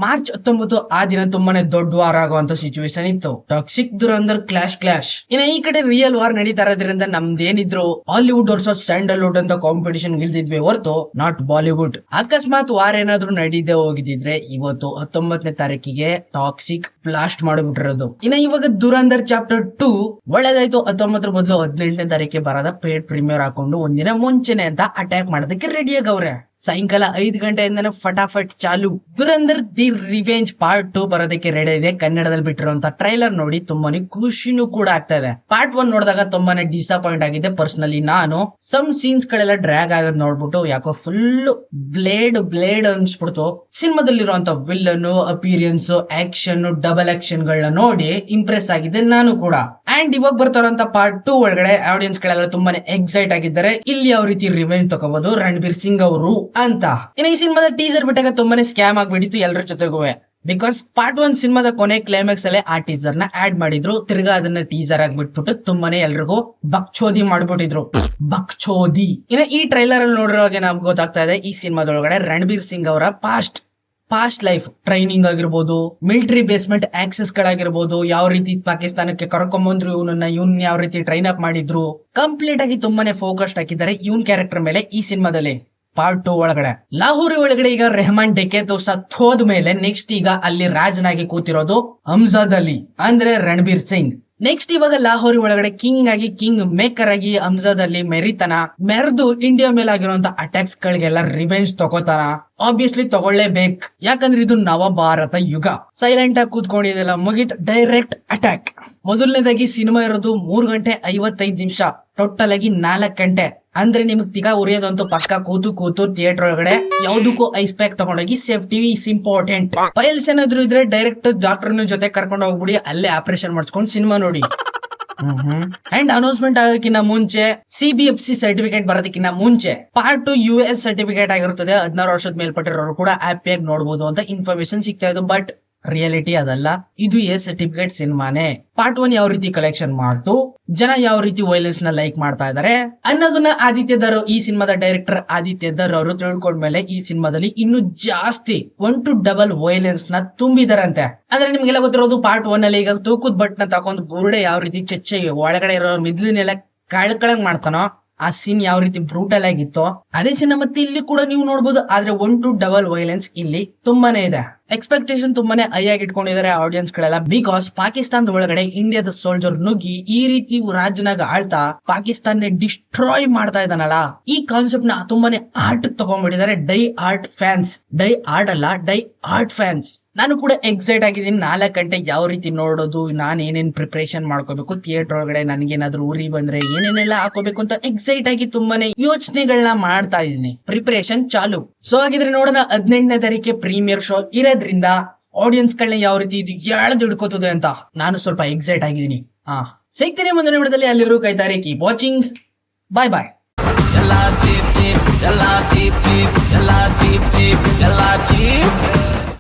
March 19 ಆ ದಿನ ತುಂಬಾನೇ ದೊಡ್ಡ ವಾರ ಆಗುವಂತ ಸಿಚುವೇಶನ್ ಇತ್ತು. ಟಾಕ್ಸಿಕ್ ದುರಂದರ್ ಕ್ಲಾಶ್ ಇನ್ನ ಈ ಕಡೆ ರಿಯಲ್ ವಾರ್ ನಡೀತಾ ಇರೋದ್ರಿಂದ ನಮ್ದೇನಿದ್ರು ಹಾಲಿವುಡ್ ವರ್ಸಸ್ ಸ್ಯಾಂಡಲ್ವುಡ್ ಅಂತ ಕಾಂಪಿಟಿಷನ್ ಗಿಲ್ದಿದ್ವಿ ಹೊರತು ನಾಟ್ ಬಾಲಿವುಡ್. ಅಕಸ್ಮಾತ್ ವಾರ್ ಏನಾದ್ರು ನಡೀದೇ ಹೋಗಿದ್ರೆ ಇವತ್ತು 19ನೇ ತಾರೀಕಿಗೆ ಟಾಕ್ಸಿಕ್ ಬ್ಲಾಸ್ಟ್ ಮಾಡಿಬಿಟ್ಟಿರೋದು. ಇನ್ನ ಇವಾಗ ದುರಂದರ್ ಚಾಪ್ಟರ್ 2 ಒಳ್ಳೇದಾಯ್ತು, 19 ಬದಲು 18ನೇ ತಾರೀಕಿಗೆ ಬರದ ಪೇಡ್ ಪ್ರೀಮಿಯರ್ ಹಾಕೊಂಡು ಒಂದಿನ ಮುಂಚೆನೆ ಅಂತ ಅಟ್ಯಾಕ್ ಮಾಡೋದಕ್ಕೆ ರೆಡಿ ಆಗವ್ರೆ. ಸಾಯಂಕಾಲ 5 ಗಂಟೆಯಿಂದನೇ ಫಟಾಫಟ್ ಚಾಲು. ದುರಂದರ್ ದಿ ರಿವೆಂಜ್ ಪಾರ್ಟ್ 2 ಬರೋದಕ್ಕೆ ರೆಡಿ ಇದೆ. ಕನ್ನಡದಲ್ಲಿ ಬಿಟ್ಟಿರುವಂತ ಟ್ರೈಲರ್ ನೋಡಿ ತುಂಬಾನೇ ಖುಷಿನೂ ಕೂಡ ಆಗ್ತಾ ಇದೆ. ಪಾರ್ಟ್ 1 ನೋಡಿದಾಗ ತುಂಬಾನೇ ಡಿಸಪಾಯಿಂಟ್ ಆಗಿದೆ ಪರ್ಸನಲಿ ನಾನು. ಸಮ್ ಸೀನ್ಸ್ ಗಳೆಲ್ಲ ಡ್ರ್ಯಾಗ್ ಆಗೋದ್ ನೋಡ್ಬಿಟ್ಟು ಯಾಕೋ ಫುಲ್ ಬ್ಲೇಡ್ ಅನ್ಸ್ಬಿಡ್ತು. ಸಿನಿಮಾದಲ್ಲಿರುವಂತ villain appearance, action, double action ಗಳನ್ನ ನೋಡಿ ಇಂಪ್ರೆಸ್ ಆಗಿದೆ ನಾನು ಕೂಡ. ಅಂಡ್ ಇವಾಗ ಬರ್ತಾರಂತ ಪಾರ್ಟ್ 2 ಒಳಗಡೆ ಆಡಿಯನ್ಸ್ ಗಳೆಲ್ಲ ತುಂಬಾನೇ ಎಕ್ಸೈಟ್ ಆಗಿದ್ದಾರೆ. ಇಲ್ಲಿ ಯಾವ ರೀತಿ ರಿವೆಂಜ್ ತಗೋಬಹುದು ರಣಬೀರ್ ಸಿಂಗ್ ಅವರು ಅಂತ. ಇನ್ನು ಈ ಸಿನಿಮಾದ ಟೀಸರ್ ಬಿಟ್ಟಾಗ ತುಂಬಾನೇ ಸ್ಕ್ಯಾಮ್ ಆಗ್ಬಿಟ್ಟಿತ್ತು ಎಲ್ಲರ ಜೊತೆಗೂ. ಬಿಕಾಸ್ ಪಾರ್ಟ್ 1 ಸಿನಿಮಾದ ಕೊನೆ ಕ್ಲೈಮ್ಯಾಕ್ಸ್ ಅಲ್ಲೇ ಆ ಟೀಸರ್ ನ ಆಡ್ ಮಾಡಿದ್ರು. ತಿರ್ಗಾ ಅದನ್ನ ಟೀಸರ್ ಆಗ್ಬಿಟ್ಬಿಟ್ಟು ತುಂಬಾನೇ ಎಲ್ರಿಗೂ ಬಕ್ಚೋದಿ ಮಾಡ್ಬಿಟ್ಟಿದ್ರು. ಬಕ್ಚೋದಿ. ಇನ್ನು ಈ ಟ್ರೈಲರ್ ಅಲ್ಲಿ ನೋಡಿರೋವಾಗ ನಮ್ಗೆ ಗೊತ್ತಾಗ್ತಾ ಇದೆ ಈ ಸಿನಿಮಾದೊಳಗಡೆ ರಣಬೀರ್ ಸಿಂಗ್ ಅವರ ಪಾಸ್ಟ್ ಲೈಫ್ ಟ್ರೈನಿಂಗ್ ಆಗಿರ್ಬೋದು, ಮಿಲಿಟರಿ ಬೇಸ್ಮೆಂಟ್ ಆಕ್ಸೆಸ್ ಗಳಾಗಿರ್ಬೋದು, ಯಾವ ರೀತಿ ಪಾಕಿಸ್ತಾನಕ್ಕೆ ಕರ್ಕೊಂಬಂದ್ರು ಇವನ್ ಯಾವ ರೀತಿ ಟ್ರೈನ್ ಅಪ್ ಮಾಡಿದ್ರು, ಕಂಪ್ಲೀಟ್ ಆಗಿ ತುಂಬಾನೇ ಫೋಕಸ್ಡ್ ಹಾಕಿದ್ದಾರೆ ಇವನ್ ಕ್ಯಾರೆಕ್ಟರ್ ಮೇಲೆ ಈ ಸಿನಿಮಾದಲ್ಲಿ. ಪಾರ್ಟ್ 2 ಒಳಗಡೆ ಲಾಹೋರಿ ಒಳಗಡೆ ಈಗ ರೆಹಮಾನ್ ಡೆಕೆತು ಸತ್ ಹೋದ್ಮೇಲೆ ನೆಕ್ಸ್ಟ್ ಈಗ ಅಲ್ಲಿ ರಾಜನಾಗಿ ಕೂತಿರೋದು ಅಮ್ಜದ್ ಅಲಿ ಅಂದ್ರೆ ರಣಬೀರ್ ಸಿಂಗ್. ನೆಕ್ಸ್ಟ್ ಇವಾಗ ಲಾಹೋರಿ ಒಳಗಡೆ ಕಿಂಗ್ ಮೇಕರ್ ಆಗಿ ಅಮ್ಜದ್ ಅಲಿ ಮೆರೆದು ಇಂಡಿಯಾ ಮೇಲೆ ಆಗಿರುವಂತ ಅಟ್ಯಾಕ್ಸ್ ಗಳಿಗೆಲ್ಲ ರಿವೆಂಜ್ ತಗೋತಾನ. ಆಬ್ವಿಯಸ್ಲಿ ತಗೊಳ್ಳೇಬೇಕು, ಯಾಕಂದ್ರೆ ಇದು ನವಭಾರತ ಯುಗ. ಸೈಲೆಂಟ್ ಆಗಿ ಕೂತ್ಕೊಂಡಿದೆಲ್ಲ ಮುಗಿತ್ ಡೈರೆಕ್ಟ್ ಅಟ್ಯಾಕ್. ಮೊದಲನೇದಾಗಿ ಸಿನಿಮಾ ಇರೋದು 3 ಗಂಟೆ 55 ನಿಮಿಷ, ಟೋಟಲ್ ಆಗಿ 4 ಗಂಟೆ. ಅಂದ್ರೆ ನಿಮಗ್ ತಿಗ ಉರಿಯೋದಂತೂ ಪಕ್ಕ ಕೂತು ಥಿಯೇಟರ್ ಒಳಗಡೆ ಯಾವ್ದಕ್ಕೂ ಐಸ್ ಪ್ಯಾಕ್ ತಗೊಂಡೋಗಿ, ಸೇಫ್ಟಿ ಇಸ್ ಇಂಪಾರ್ಟೆಂಟ್. ಫೈಲ್ಸ್ ಏನಾದ್ರು ಇದ್ರೆ ಡೈರೆಕ್ಟ್ ಡಾಕ್ಟರ್ ಜೊತೆ ಕರ್ಕೊಂಡು ಹೋಗ್ಬಿಡಿ, ಅಲ್ಲೇ ಆಪರೇಷನ್ ಮಾಡಿಸ್ಕೊಂಡು ಸಿನಿಮಾ ನೋಡಿ. ಅಂಡ್ ಅನೌನ್ಸ್ಮೆಂಟ್ ಆಗೋಕ್ಕಿಂತ ಮುಂಚೆ CBFC ಸರ್ಟಿಫಿಕೇಟ್ ಬರೋದಕ್ಕಿಂತ ಮುಂಚೆ ಪಾರ್ಟ್ 2 US ಸರ್ಟಿಫಿಕೇಟ್ ಆಗಿರುತ್ತದೆ. 16 ವರ್ಷದ ಮೇಲ್ಪಟ್ಟಿರೋರು ಕೂಡ ಹ್ಯಾಪಿಯಾಗಿ ನೋಡಬಹುದು ಅಂತ ಇನ್ಫಾರ್ಮೇಶನ್ ಸಿಗ್ತಾ ಇದ್ದು. ಬಟ್ ರಿಯಾಲಿಟಿ ಅದಲ್ಲ, ಇದು ಎ ಸರ್ಟಿಫಿಕೇಟ್ ಸಿನಿಮಾನೇ. ಪಾರ್ಟ್ 1 ಯಾವ ರೀತಿ ಕಲೆಕ್ಷನ್ ಮಾಡ್ತು, ಜನ ಯಾವ ರೀತಿ ವೈಲೆನ್ಸ್ ನ ಲೈಕ್ ಮಾಡ್ತಾ ಇದಾರೆ ಅನ್ನೋದನ್ನ ಆದಿತ್ಯಧರ್, ಈ ಸಿನಿಮಾದ ಡೈರೆಕ್ಟರ್ ಆದಿತ್ಯಧರ್ ಅವರು ತಿಳ್ಕೊಂಡ್ಮೇಲೆ ಈ ಸಿನಿಮಾದಲ್ಲಿ ಇನ್ನು ಜಾಸ್ತಿ 1 to double ವೈಲೆನ್ಸ್ ನ ತುಂಬಿದಾರಂತೆ. ಅಂದ್ರೆ ನಿಮ್ಗೆಲ್ಲ ಗೊತ್ತಿರೋದು ಪಾರ್ಟ್ 1 ಅಲ್ಲಿ ಈಗ ತೂಕದ ಬಟ್ ನ ತಗೊಂಡು ಬುರುಡೆ ಯಾವ ರೀತಿ ಚೆಚ್ಚೆ ಒಳಗಡೆ ಇರೋ ಮಿದ್ಲಿನೆಲ್ಲ ಕಳಕಳಂಗ್ ಮಾಡ್ತಾನೋ, ಆ ಸೀನ್ ಯಾವ ರೀತಿ ಬ್ರೂಟಲ್ ಆಗಿತ್ತು ಅದೇ ಸಿನಿಮಾ ಮತ್ತೆ ಇಲ್ಲಿ ಕೂಡ ನೀವು ನೋಡ್ಬೋದು. ಆದ್ರೆ 1 to double ವೈಲೆನ್ಸ್ ಇಲ್ಲಿ ತುಂಬಾನೇ ಇದೆ. ಎಕ್ಸ್ಪೆಕ್ಟೇಷನ್ ತುಂಬಾನೇ ಹೈ ಆಗಿ ಇಟ್ಕೊಂಡಿದ್ದಾರೆ ಆಡಿಯನ್ಸ್ ಗಳೆಲ್ಲ. ಬಿಕಾಸ್ ಪಾಕಿಸ್ತಾನದ ಒಳಗಡೆ ಇಂಡಿಯಾದ ಸೋಲ್ಜರ್ ನುಗ್ಗಿ ಈ ರೀತಿ ರಾಜ್ಯನಾಗ ಆಳ್ತಾ ಪಾಕಿಸ್ತಾನ ಡಿಸ್ಟ್ರಾಯ್ ಮಾಡ್ತಾ ಇದ್ದಾನಲ್ಲ, ಈ ಕಾನ್ಸೆಪ್ಟ್ ನ ತುಂಬಾನೇ ಆರ್ಟ್ ತಗೊಂಡ್ಬಿಟ್ಟಿದ್ದಾರೆ. Die hard fans. ನಾನು ಕೂಡ ಎಕ್ಸೈಟ್ ಆಗಿದ್ದೀನಿ. 4 ಗಂಟೆ ಯಾವ ರೀತಿ ನೋಡೋದು, ನಾನು ಏನೇನ್ ಪ್ರಿಪರೇಷನ್ ಮಾಡ್ಕೋಬೇಕು, ಥಿಯೇಟರ್ ಒಳಗಡೆ ನನಗೇನಾದ್ರೂ ಊರಿ ಬಂದ್ರೆ ಏನೇನೆಲ್ಲ ಹಾಕೋಬೇಕು ಅಂತ ಎಕ್ಸೈಟ್ ಆಗಿ ತುಂಬಾನೇ ಯೋಚನೆಗಳನ್ನ ಮಾಡ್ತಾ ಇದೀನಿ. ಪ್ರಿಪರೇಷನ್ ಚಾಲು. ಸೊ ಹಾಗಿದ್ರೆ ನೋಡೋಣ 18ನೇ ತಾರೀಕಿಗೆ ಪ್ರೀಮಿಯರ್ ಶೋ ಇರೋದ್ರಿಂದ ಆಡಿಯನ್ಸ್ ಗಳನ್ನ ಯಾವ ರೀತಿ ಇದು ಎಳ್ದು ಹಿಡ್ಕೋತದೆ ಅಂತ ನಾನು ಸ್ವಲ್ಪ ಎಕ್ಸೈಟ್ ಆಗಿದ್ದೀನಿ. ಸಿಗ್ತೀನಿ ಮುಂದಿನ ವಿಡಿಯೋದಲ್ಲಿ. ಅಲ್ಲಿವರೆಗೂ ಕಾಯ್ತಾರೆ. Keep watching. ಬಾಯ್. ಎಲ್ಲ ಚೀಪ್